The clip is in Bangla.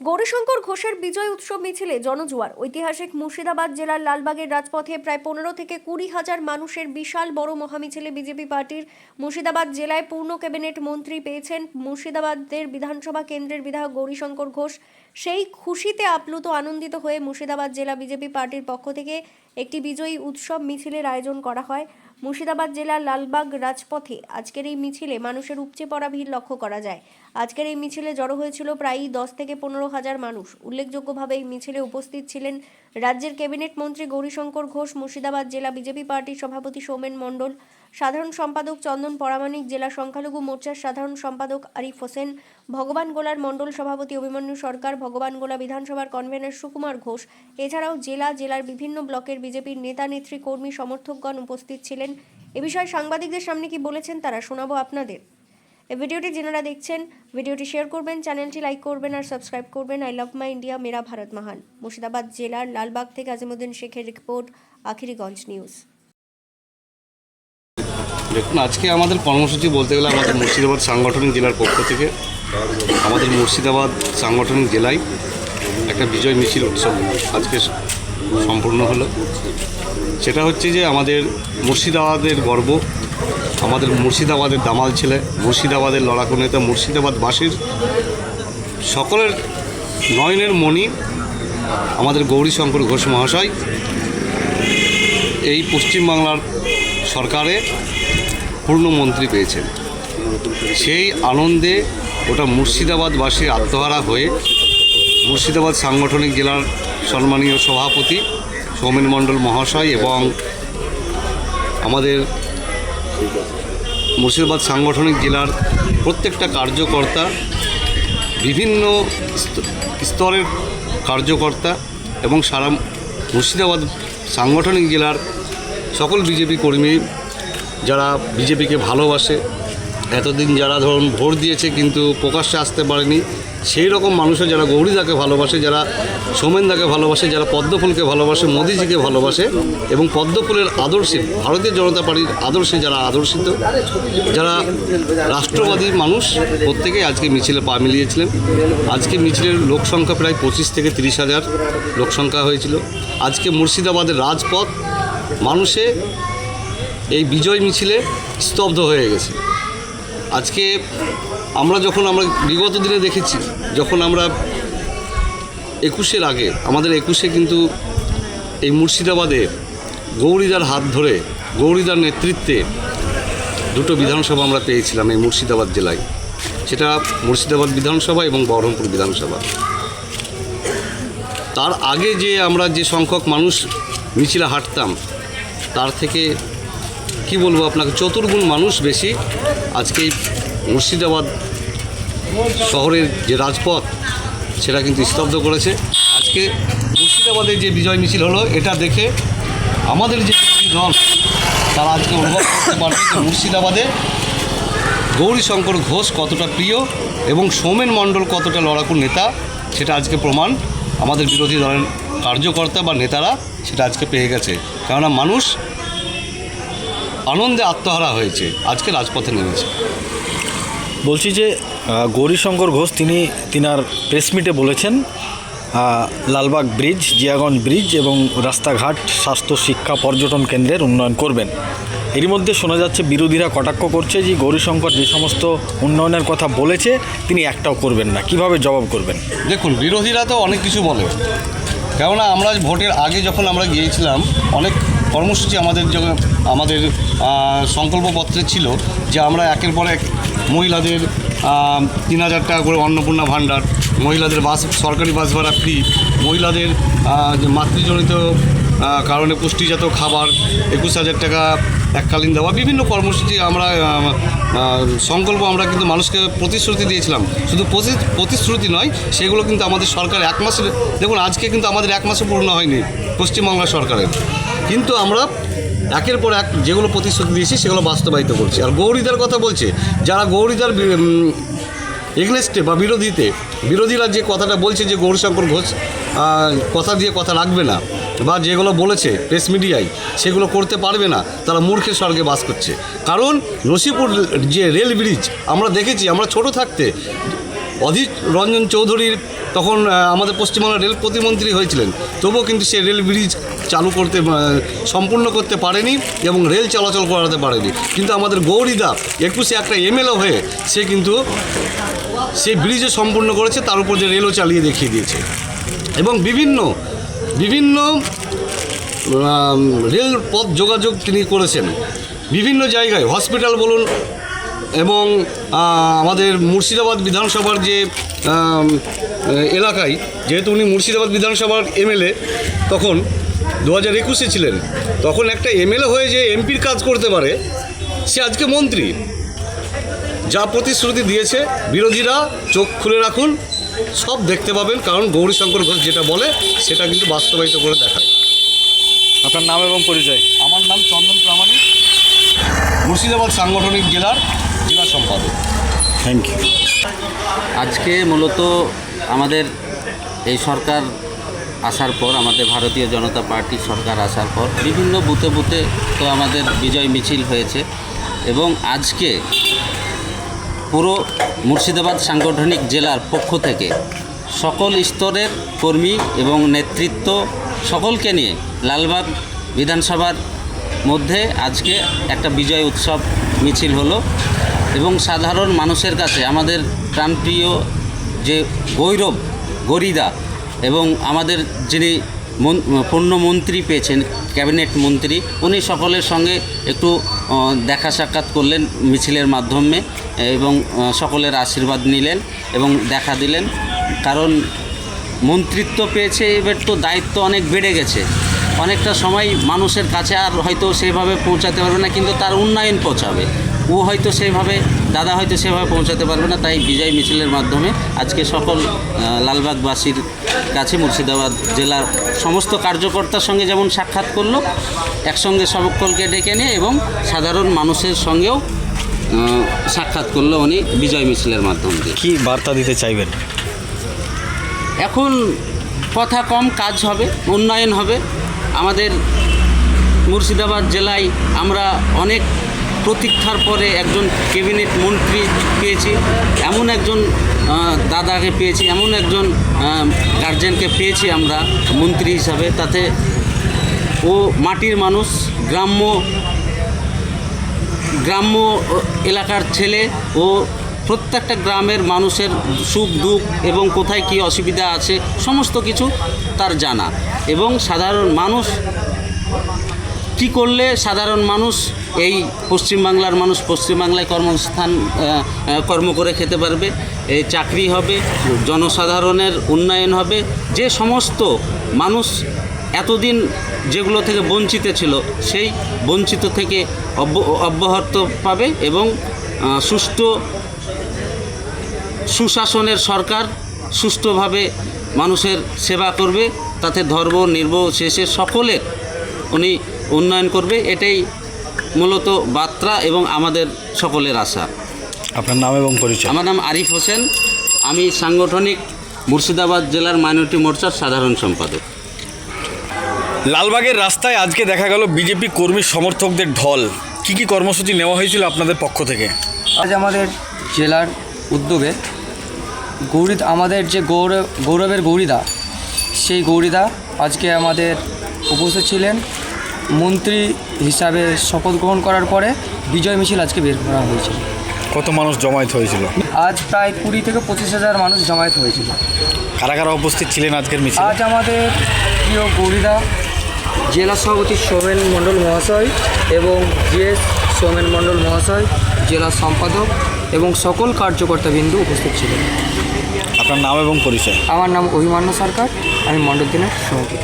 গৌরীশঙ্কর ঘোষের বিজয় উৎসব মিছিলে জনজোয়ার। ঐতিহাসিক মুর্শিদাবাদ জেলার লালবাগের রাজপথে প্রায় 15 থেকে 20 হাজার মানুষের বিশাল বড় মহামিছিলে বিজেপি পার্টির মুর্শিদাবাদ জেলায় পূর্ণ ক্যাবিনেট মন্ত্রী পেয়েছেন মুর্শিদাবাদের বিধানসভা কেন্দ্রের বিধায়ক গৌরীশঙ্কর ঘোষ। সেই খুশিতে আপ্লুত আনন্দিত হয়ে মুর্শিদাবাদ জেলা বিজেপি পার্টির পক্ষ থেকে একটি বিজয়ী উৎসব মিছিলের আয়োজন করা হয়। মুর্শিদাবাদ জেলার লালবাগ রাজপথে আজকের এই মিছিলে মানুষের উপচে পড়া ভিড় লক্ষ্য করা যায়। আজকের এই মিছিলে জড়ো হয়েছিল প্রায় 10 থেকে 15 হাজার মানুষ। উল্লেখযোগ্যভাবে এই মিছিলে উপস্থিত ছিলেন রাজ্যের ক্যাবিনেট মন্ত্রী গৌরীশঙ্কর ঘোষ, মুর্শিদাবাদ জেলা বিজেপি পার্টির সভাপতি সৌমেন মণ্ডল, সাধারণ সম্পাদক চন্দন পরামানিক, জেলা সংখ্যালঘু মোর্চার সাধারণ সম্পাদক আরিফ হোসেন, ভগবান গোলার মণ্ডল সভাপতি অভিমন্যু সরকার, ভগবান গোলা বিধানসভার কনভেনর সুকুমার ঘোষ। এছাড়াও জেলার বিভিন্ন ব্লকের বিজেপির নেতা নেত্রী কর্মী সমর্থকগণ উপস্থিত ছিলেন। এ বিষয়ে সাংবাদিকদের সামনে কি বলেছেন তারা শোনাবো আপনাদের। এই ভিডিওটি যারা দেখছেন ভিডিওটি শেয়ার করবেন, চ্যানেলটি লাইক করবেন আর সাবস্ক্রাইব করবেন। আই লাভ মাই ইন্ডিয়া, মেরা ভারত মহান। মুর্শিদাবাদ জেলার লালবাগ থেকে আজিমুদ্দিন শেখের রিপোর্ট, আখিরিগঞ্জ নিউজ। দেখুন, আজকে আমাদের কর্মসূচি বলতে গেলে আমাদের মুর্শিদাবাদ সাংগঠনিক জেলার পক্ষ থেকে আমাদের মুর্শিদাবাদ সাংগঠনিক জেলায় একটা বিজয় মিছিল উৎসব আজকে সম্পূর্ণ হলো। সেটা হচ্ছে যে আমাদের মুর্শিদাবাদের গর্ব, আমাদের মুর্শিদাবাদের দামাল ছেলে, মুর্শিদাবাদের লড়াকু নেতা, মুর্শিদাবাদবাসীর সকলের নয়নের মণি আমাদের গৌরীশঙ্কর ঘোষ মহাশয় এই পশ্চিমবাংলার সরকারে পূর্ণমন্ত্রী পেয়েছেন। সেই আনন্দে ওটা মুর্শিদাবাদবাসী আত্মহারা হয়ে মুর্শিদাবাদ সাংগঠনিক জেলার সম্মানীয় সভাপতি সৌমেন মণ্ডল মহাশয় এবং আমাদের মুর্শিদাবাদ সাংগঠনিক জেলার প্রত্যেকটা কার্যকর্তা, বিভিন্ন স্তরের কার্যকর্তা এবং সারা মুর্শিদাবাদ সাংগঠনিক জেলার সকল বিজেপি কর্মী যারা বিজেপিকে ভালোবাসে, এতদিন যারা ধরুন ভোট দিয়েছে কিন্তু প্রকাশ্যে আসতে পারেনি, সেই রকম মানুষের যারা গৌরীদাকে ভালোবাসে, যারা সৌমেনদাকে ভালোবাসে, যারা পদ্মফুলকে ভালোবাসে, মোদিজিকে ভালোবাসে এবং পদ্মফুলের আদর্শে, ভারতীয় জনতা পার্টির আদর্শে যারা আদর্শিত, যারা রাষ্ট্রবাদী মানুষ, প্রত্যেকেই আজকে মিছিলে পা মিলিয়েছিলেন। আজকে মিছিলের লোকসংখ্যা প্রায় 25 থেকে 30 হাজার লোকসংখ্যা হয়েছিল। আজকে মুর্শিদাবাদের রাজপথ মানুষে এই বিজয় মিছিলে স্তব্ধ হয়ে গেছে। আজকে আমরা বিগত দিনে দেখেছি, যখন আমরা 21-এর আগে, আমাদের 21-এ কিন্তু এই মুর্শিদাবাদে গৌরীদার হাত ধরে, গৌরীদার নেতৃত্বে দুটো বিধানসভা আমরা পেয়েছিলাম এই মুর্শিদাবাদ জেলায়। সেটা মুর্শিদাবাদ বিধানসভা এবং বহরমপুর বিধানসভা। তার আগে যে আমরা যে সংখ্যক মানুষ মিছিলে হাঁটতাম, তার থেকে কি বলবো আপনাকে, 4 গুণ মানুষ বেশি আজকে এই মুর্শিদাবাদ শহরের যে রাজপথ সেটা কিন্তু স্তব্ধ করেছে। আজকে মুর্শিদাবাদের যে বিজয় মিছিল হলো, এটা দেখে আমাদের যে দল তারা আজকে অনুভব করতে পারবে যে মুর্শিদাবাদে গৌরীশঙ্কর ঘোষ কতটা প্রিয় এবং সৌমেন মণ্ডল কতটা লড়াকু নেতা, সেটা আজকে প্রমাণ আমাদের বিরোধী দলের কার্যকর্তা বা নেতারা সেটা আজকে পেয়ে গেছে। কেননা মানুষ আনন্দে আত্মহারা হয়েছে, আজকে রাজপথে নেমেছে। বলছি যে গৌরীশঙ্কর ঘোষ তিনার প্রেসমিটে বলেছেন লালবাগ ব্রিজ, জিয়াগঞ্জ ব্রিজ এবং রাস্তাঘাট, স্বাস্থ্য, শিক্ষা, পর্যটন কেন্দ্রের উন্নয়ন করবেন। এরই মধ্যে শোনা যাচ্ছে বিরোধীরা কটাক্ষ করছে যে গৌরীশঙ্কর যে সমস্ত উন্নয়নের কথা বলেছে তিনি একটাও করবেন না। কিভাবে জবাব করবেন? দেখুন, বিরোধীরা তো অনেক কিছু বলে, কেননা আমরা ভোটের আগে যখন আমরা গিয়েছিলাম অনেক কর্মসূচি আমাদের সংকল্পপত্রে ছিল যে আমরা একের পর এক মহিলাদের 3000 টাকা করে অন্নপূর্ণা ভাণ্ডার, মহিলাদের সরকারি বাস ভাড়া ফ্রি, মহিলাদের মাতৃজনিত কারণে পুষ্টিজাত খাবার 21,000 টাকা এককালীন দেওয়া, বিভিন্ন কর্মসূচি আমরা সংকল্প আমরা কিন্তু মানুষকে প্রতিশ্রুতি দিয়েছিলাম। শুধু প্রতিশ্রুতি নয়, সেগুলো কিন্তু আমাদের সরকার 1 মাসের, দেখুন আজকে কিন্তু আমাদের 1 মাসও পূর্ণ হয়নি পশ্চিমবাংলা সরকারের, কিন্তু আমরা একের পর এক যেগুলো প্রতিশ্রুতি দিয়েছি সেগুলো বাস্তবায়িত করছি। আর গৌরীদার কথা বলছে, যারা গৌরীদার এগনেস্টে বা বিরোধীরা যে কথাটা বলছে যে গৌরীশঙ্কর ঘোষ কথা দিয়ে কথা রাখবে না বা যেগুলো বলেছে প্রেস মিডিয়ায় সেগুলো করতে পারবে না, তারা মূর্খের স্বর্গে বাস করছে। কারণ নসিপুর যে রেল ব্রিজ আমরা দেখেছি, আমরা ছোট থাকতে অধীর রঞ্জন চৌধুরীর তখন আমাদের পশ্চিমবাংলার রেল প্রতিমন্ত্রী হয়েছিলেন, তবুও কিন্তু সে রেল ব্রিজ চালু করতে সম্পূর্ণ করতে পারেনি এবং রেল চলাচল করাতে পারেনি। কিন্তু আমাদের গৌরীদা 21-এ একটা এমএলএ হয়ে সে কিন্তু সেই ব্রিজও সম্পূর্ণ করেছে, তার উপর যে রেলও চালিয়ে দেখিয়ে দিয়েছে। এবং বিভিন্ন রেল পথ যোগাযোগ তিনি করেছেন বিভিন্ন জায়গায়, হসপিটাল বলুন, এবং আমাদের মুর্শিদাবাদ বিধানসভার যে এলাকায়, যেহেতু উনি মুর্শিদাবাদ বিধানসভার এমএলএ তখন 2021-এ ছিলেন, তখন একটা এমএলএ হয়ে যে এমপির কাজ করতে পারে সে আজকে মন্ত্রী। যা প্রতিশ্রুতি দিয়েছে বিরোধীরা চোখ খুলে রাখুন, সব দেখতে পাবেন, কারণ গৌরীশঙ্কর ঘোষ যেটা বলে সেটা কিন্তু বাস্তবায়িত করে দেখায়। আপনার নাম এবং পরিচয়? আমার নাম চন্দন প্রামাণিক, মুর্শিদাবাদ সাংগঠনিক জেলা সম্পাদক। Thank you. আজকে মূলত আমাদের এই সরকার আসার পর, আমাদের ভারতীয় জনতা পার্টি সরকার আসার পর বিভিন্ন বুথে বুথে তো আমাদের বিজয় মিছিল হয়েছে এবং আজকে পুরো মুর্শিদাবাদ সাংগঠনিক জেলার পক্ষ থেকে সকল স্তরের কর্মী এবং নেতৃত্ব সকলকে নিয়ে লালবাগ বিধানসভার মধ্যে আজকে একটা বিজয় উৎসব মিছিল হলো এবং সাধারণ মানুষের কাছে আমাদের প্রাণপ্রিয় যে গৌরীদা এবং আমাদের যিনি পূর্ণমন্ত্রী পেয়েছেন, ক্যাবিনেট মন্ত্রী, উনি সকলের সঙ্গে একটু দেখা সাক্ষাৎ করলেন মিছিলের মাধ্যমে এবং সকলের আশীর্বাদ নিলেন এবং দেখা দিলেন। কারণ মন্ত্রিত্ব পেয়েছে, এবার তো দায়িত্ব অনেক বেড়ে গেছে, অনেকটা সময় মানুষের কাছে আর হয়তো সেভাবে পৌঁছাতে পারবে না, কিন্তু তার উন্নয়ন পৌঁছাবে। ও হয়তো সেভাবে, দাদা হয়তো সেভাবে পৌঁছাতে পারবে না। তাই বিজয় মিছিলের মাধ্যমে আজকে সকল লালবাগবাসীর কাছে মুর্শিদাবাদ জেলার সমস্ত কার্যকর্তার সঙ্গে যেমন সাক্ষাৎ করলো, একসঙ্গে সকলকে ডেকে নিয়ে এবং সাধারণ মানুষের সঙ্গেও সাক্ষাৎ করলো উনি বিজয় মিছিলের মাধ্যম দিয়ে। কী বার্তা দিতে চাইবেন? এখন কথা কম, কাজ হবে, উন্নয়ন হবে। আমাদের মুর্শিদাবাদ জেলায় আমরা অনেক প্রতীক্ষার পরে একজন ক্যাবিনেট মন্ত্রী পেয়েছি, এমন একজন দাদাকে পেয়েছি, এমন একজন গার্জেনকে পেয়েছি আমরা মন্ত্রী হিসাবে। তাতে ও মাটির মানুষ, গ্রাম্য এলাকার ছেলে, ও প্রত্যেকটা গ্রামের মানুষের সুখ দুঃখ এবং কোথায় কী অসুবিধা আছে সমস্ত কিছু তার জানা, এবং সাধারণ মানুষ কী করলে সাধারণ মানুষ, এই পশ্চিমবাংলার মানুষ পশ্চিমবাংলায় কর্ম করে খেতে পারবে, এই চাকরি হবে, জনসাধারণের উন্নয়ন হবে, যে সমস্ত মানুষ এতদিন যেগুলো থেকে বঞ্চিত ছিল সেই বঞ্চিত থেকে অব্যাহত পাবে এবং সুশাসনের সরকার সুষ্ঠুভাবে মানুষের সেবা করবে, তাতে ধর্ম নির্বিশেষে সকলের উনি উন্নয়ন করবে। এটাই মূলত বার্তা এবং আমাদের সকলের আশা। আপনার নাম এবং পরিচয়? আমার নাম আরিফ হোসেন, আমি সাংগঠনিক মুর্শিদাবাদ জেলার মাইনরিটি মোর্চার সাধারণ সম্পাদক। লালবাগের রাস্তায় আজকে দেখা গেল বিজেপি কর্মী সমর্থকদের ঢল। কি কি কর্মসূচি নেওয়া হয়েছিল আপনাদের পক্ষ থেকে? আজ আমাদের জেলার উদ্যোগে আমাদের যে গৌরবের গৌরীদা, সেই গৌরীদা আজকে আমাদের উপস্থিত ছিলেন। মন্ত্রী হিসাবে শপথ গ্রহণ করার পরে বিজয় মিছিল আজকে বের করা হয়েছিল। কত মানুষ জমায়েত হয়েছিল? আজ প্রায় 20 থেকে 25,000 মানুষ জমায়েত হয়েছিল। কারা কারা উপস্থিত ছিলেন আজকের মিছিল? আজ আমাদের প্রিয় গৌরীদা, জেলা সভাপতি সৌমেন মণ্ডল মহাশয় এবং জিএস সৌমেন মণ্ডল মহাশয়, জেলা সম্পাদক এবং সকল কার্যকর্তাবৃন্দ উপস্থিত ছিলেন। আপনার নাম এবং পরিচয়? আমার নাম অভিমান্য সরকার, আমি মণ্ডল দিনের সভাপতি।